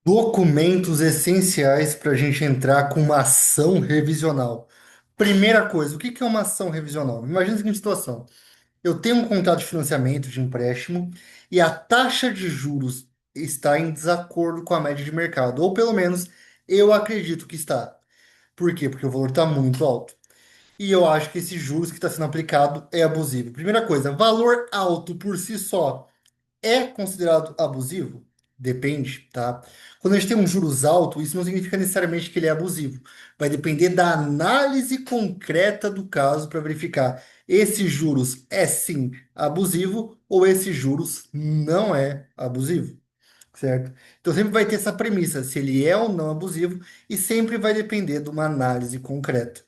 Documentos essenciais para a gente entrar com uma ação revisional. Primeira coisa, o que que é uma ação revisional? Imagina a seguinte situação: eu tenho um contrato de financiamento de empréstimo e a taxa de juros está em desacordo com a média de mercado, ou pelo menos eu acredito que está. Por quê? Porque o valor está muito alto. E eu acho que esse juros que está sendo aplicado é abusivo. Primeira coisa, valor alto por si só é considerado abusivo? Depende, tá? Quando a gente tem um juros alto, isso não significa necessariamente que ele é abusivo. Vai depender da análise concreta do caso para verificar esse juros é sim abusivo ou esse juros não é abusivo, certo? Então sempre vai ter essa premissa, se ele é ou não abusivo, e sempre vai depender de uma análise concreta,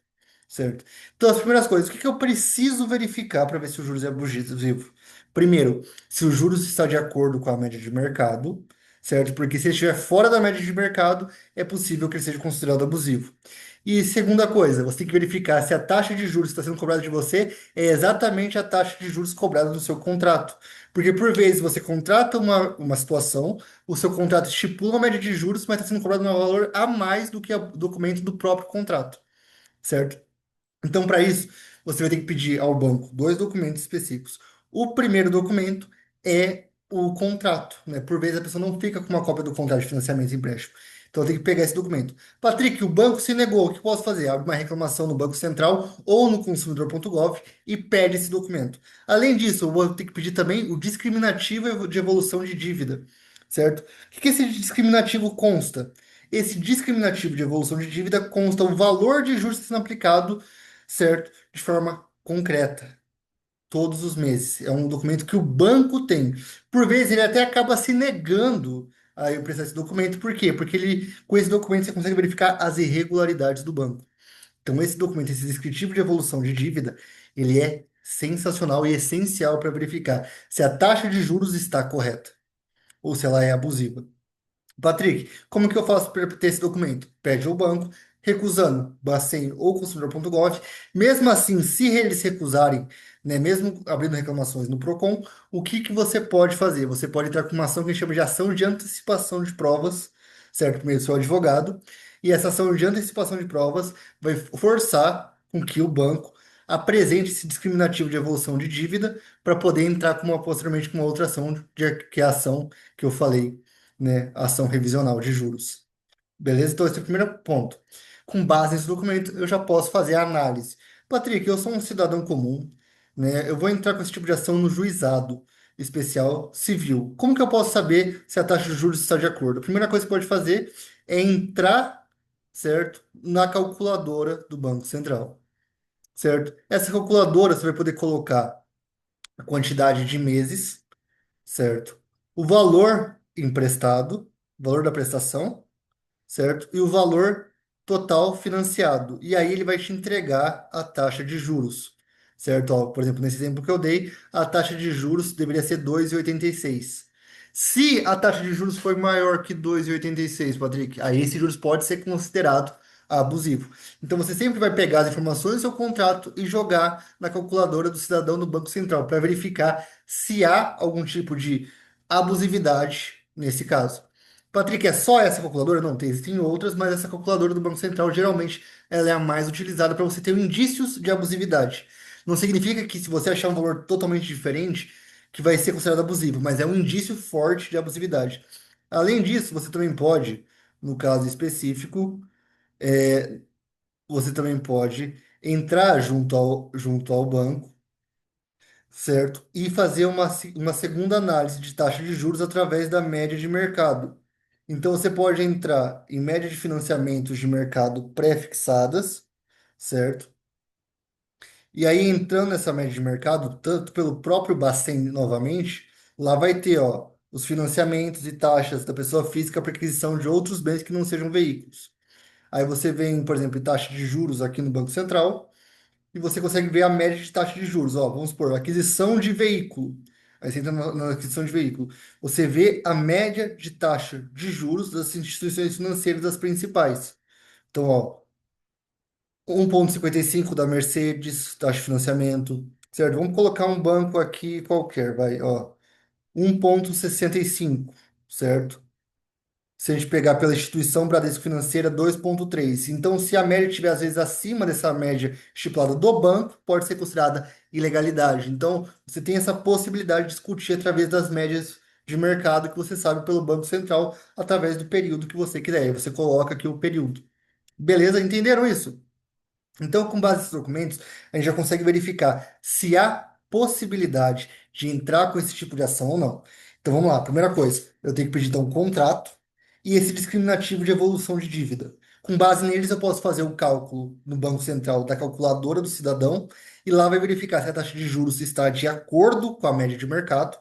certo? Então as primeiras coisas, o que que eu preciso verificar para ver se o juros é abusivo? Primeiro, se o juros está de acordo com a média de mercado, certo? Porque se ele estiver fora da média de mercado, é possível que ele seja considerado abusivo. E segunda coisa, você tem que verificar se a taxa de juros que está sendo cobrada de você é exatamente a taxa de juros cobrada no seu contrato. Porque por vezes você contrata uma situação, o seu contrato estipula uma média de juros, mas está sendo cobrado um valor a mais do que o documento do próprio contrato, certo? Então, para isso, você vai ter que pedir ao banco dois documentos específicos. O primeiro documento é o contrato, né? Por vezes a pessoa não fica com uma cópia do contrato de financiamento e empréstimo. Então, tem que pegar esse documento. Patrick, o banco se negou. O que eu posso fazer? Abre uma reclamação no Banco Central ou no consumidor.gov e pede esse documento. Além disso, eu vou ter que pedir também o discriminativo de evolução de dívida, certo? O que esse discriminativo consta? Esse discriminativo de evolução de dívida consta o valor de juros que está sendo aplicado, certo? De forma concreta, todos os meses. É um documento que o banco tem. Por vezes ele até acaba se negando a emprestar esse documento. Por quê? Porque ele, com esse documento você consegue verificar as irregularidades do banco. Então esse documento, esse descritivo de evolução de dívida, ele é sensacional e essencial para verificar se a taxa de juros está correta ou se ela é abusiva. Patrick, como que eu faço para ter esse documento? Pede ao banco, recusando, Bacen ou consumidor.gov. Mesmo assim, se eles recusarem, né, mesmo abrindo reclamações no Procon, o que que você pode fazer? Você pode entrar com uma ação que a gente chama de ação de antecipação de provas, certo? Por meio do seu advogado. E essa ação de antecipação de provas vai forçar com que o banco apresente esse discriminativo de evolução de dívida para poder entrar com posteriormente com uma outra ação, que é a ação que eu falei, né, ação revisional de juros. Beleza? Então, esse é o primeiro ponto. Com base nesse documento, eu já posso fazer a análise. Patrick, eu sou um cidadão comum, né? Eu vou entrar com esse tipo de ação no juizado especial civil. Como que eu posso saber se a taxa de juros está de acordo? A primeira coisa que você pode fazer é entrar, certo, na calculadora do Banco Central, certo? Essa calculadora você vai poder colocar a quantidade de meses, certo? O valor emprestado, o valor da prestação, certo? E o valor total financiado. E aí ele vai te entregar a taxa de juros, certo? Ó, por exemplo, nesse exemplo que eu dei, a taxa de juros deveria ser 2,86. Se a taxa de juros for maior que 2,86, Patrick, aí esse juros pode ser considerado abusivo. Então você sempre vai pegar as informações do seu contrato e jogar na calculadora do cidadão do Banco Central para verificar se há algum tipo de abusividade nesse caso. Patrick, é só essa calculadora? Não, existem outras, mas essa calculadora do Banco Central geralmente ela é a mais utilizada para você ter indícios de abusividade. Não significa que se você achar um valor totalmente diferente, que vai ser considerado abusivo, mas é um indício forte de abusividade. Além disso, você também pode, no caso específico, você também pode entrar junto ao banco, certo? E fazer uma segunda análise de taxa de juros através da média de mercado. Então, você pode entrar em média de financiamentos de mercado pré-fixadas, certo? E aí, entrando nessa média de mercado, tanto pelo próprio Bacen novamente, lá vai ter, ó, os financiamentos e taxas da pessoa física para aquisição de outros bens que não sejam veículos. Aí você vem, por exemplo, em taxa de juros aqui no Banco Central, e você consegue ver a média de taxa de juros. Ó, vamos supor, aquisição de veículo. Aí você entra na aquisição de veículo. Você vê a média de taxa de juros das instituições financeiras das principais. Então, ó, 1,55 da Mercedes, taxa de financiamento, certo? Vamos colocar um banco aqui qualquer, vai, ó, 1,65, certo? Se a gente pegar pela instituição Bradesco Financeira 2,3. Então, se a média estiver, às vezes, acima dessa média estipulada do banco, pode ser considerada ilegalidade. Então, você tem essa possibilidade de discutir através das médias de mercado que você sabe pelo Banco Central, através do período que você quiser. Aí você coloca aqui o período. Beleza? Entenderam isso? Então, com base nesses documentos, a gente já consegue verificar se há possibilidade de entrar com esse tipo de ação ou não. Então, vamos lá. Primeira coisa, eu tenho que pedir então um contrato e esse discriminativo de evolução de dívida. Com base neles, eu posso fazer o cálculo no Banco Central da calculadora do cidadão e lá vai verificar se a taxa de juros está de acordo com a média de mercado,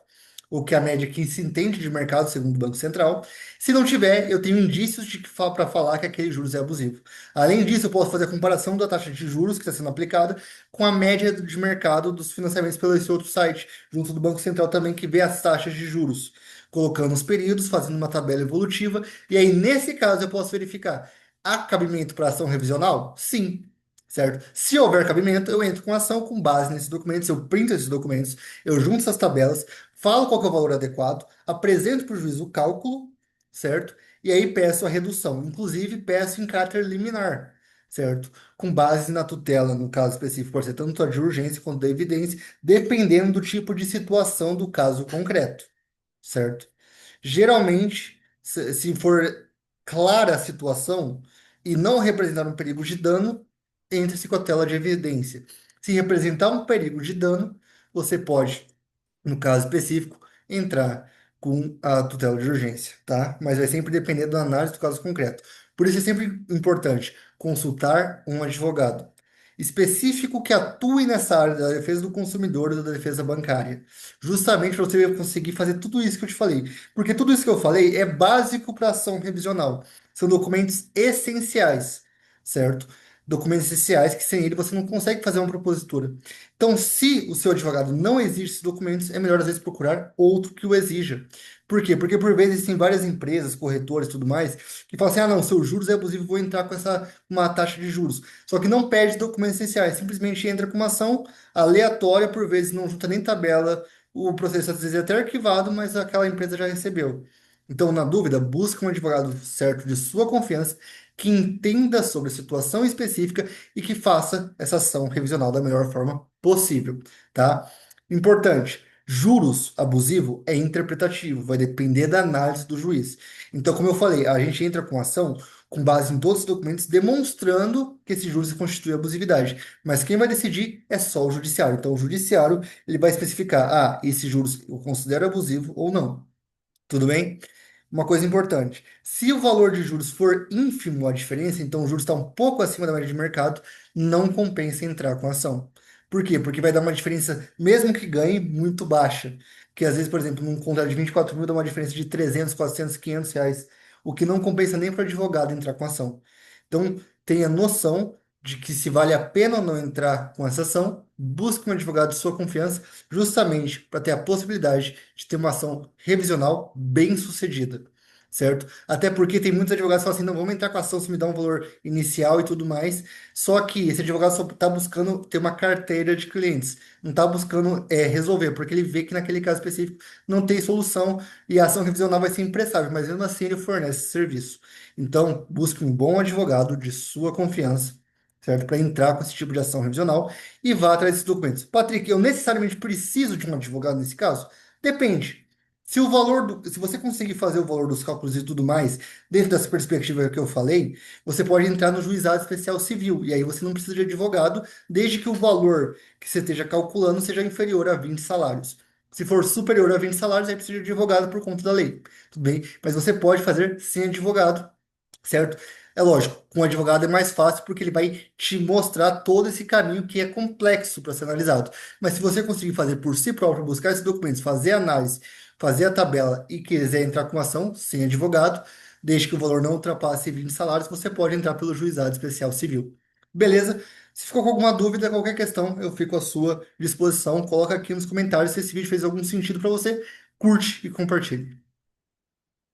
ou que é a média que se entende de mercado, segundo o Banco Central. Se não tiver, eu tenho indícios de que para falar que aquele juros é abusivo. Além disso, eu posso fazer a comparação da taxa de juros que está sendo aplicada com a média de mercado dos financiamentos pelo esse outro site, junto do Banco Central também, que vê as taxas de juros, colocando os períodos, fazendo uma tabela evolutiva, e aí, nesse caso, eu posso verificar: há cabimento para ação revisional? Sim. Certo? Se houver cabimento, eu entro com ação com base nesses documentos, eu printo esses documentos, eu junto essas tabelas, falo qual que é o valor adequado, apresento para o juiz o cálculo, certo? E aí peço a redução. Inclusive, peço em caráter liminar, certo? Com base na tutela, no caso específico, pode ser tanto a de urgência quanto da evidência, dependendo do tipo de situação do caso concreto, certo? Geralmente, se for clara a situação e não representar um perigo de dano, entra-se com a tela de evidência. Se representar um perigo de dano, você pode, no caso específico, entrar com a tutela de urgência, tá? Mas vai sempre depender da análise do caso concreto. Por isso é sempre importante consultar um advogado específico que atue nessa área da defesa do consumidor e da defesa bancária, justamente para você conseguir fazer tudo isso que eu te falei. Porque tudo isso que eu falei é básico para ação revisional. São documentos essenciais, certo? Documentos essenciais que sem ele você não consegue fazer uma propositura. Então, se o seu advogado não exige esses documentos, é melhor às vezes procurar outro que o exija. Por quê? Porque por vezes tem várias empresas, corretores e tudo mais, que falam assim: ah, não, seu juros é abusivo, vou entrar com essa uma taxa de juros. Só que não pede documentos essenciais, simplesmente entra com uma ação aleatória, por vezes não junta nem tabela, o processo às vezes é até arquivado, mas aquela empresa já recebeu. Então, na dúvida, busque um advogado certo de sua confiança, que entenda sobre a situação específica e que faça essa ação revisional da melhor forma possível, tá? Importante, juros abusivo é interpretativo, vai depender da análise do juiz. Então, como eu falei, a gente entra com ação com base em todos os documentos demonstrando que esse juros constitui abusividade, mas quem vai decidir é só o judiciário. Então, o judiciário ele vai especificar: ah, esse juros eu considero abusivo ou não. Tudo bem? Uma coisa importante: se o valor de juros for ínfimo a diferença, então o juros está um pouco acima da média de mercado, não compensa entrar com a ação. Por quê? Porque vai dar uma diferença, mesmo que ganhe, muito baixa. Que às vezes, por exemplo, num contrato de 24 mil dá uma diferença de 300, 400, 500 reais, o que não compensa nem para o advogado entrar com a ação. Então, tenha noção de que se vale a pena ou não entrar com essa ação, busque um advogado de sua confiança, justamente para ter a possibilidade de ter uma ação revisional bem sucedida, certo? Até porque tem muitos advogados que falam assim: não, vamos entrar com a ação se me dá um valor inicial e tudo mais. Só que esse advogado só está buscando ter uma carteira de clientes, não está buscando resolver, porque ele vê que naquele caso específico não tem solução e a ação revisional vai ser imprestável, mas mesmo assim ele fornece esse serviço. Então, busque um bom advogado de sua confiança, certo? Para entrar com esse tipo de ação revisional e vá atrás desses documentos. Patrick, eu necessariamente preciso de um advogado nesse caso? Depende. Se você conseguir fazer o valor dos cálculos e tudo mais, dentro dessa perspectiva que eu falei, você pode entrar no juizado especial civil, e aí você não precisa de advogado, desde que o valor que você esteja calculando seja inferior a 20 salários. Se for superior a 20 salários, aí precisa de advogado por conta da lei. Tudo bem? Mas você pode fazer sem advogado, certo? É lógico, com o advogado é mais fácil porque ele vai te mostrar todo esse caminho que é complexo para ser analisado. Mas se você conseguir fazer por si próprio, buscar esses documentos, fazer a análise, fazer a tabela e quiser entrar com ação sem advogado, desde que o valor não ultrapasse 20 salários, você pode entrar pelo juizado especial civil. Beleza? Se ficou com alguma dúvida, qualquer questão, eu fico à sua disposição. Coloca aqui nos comentários se esse vídeo fez algum sentido para você. Curte e compartilhe.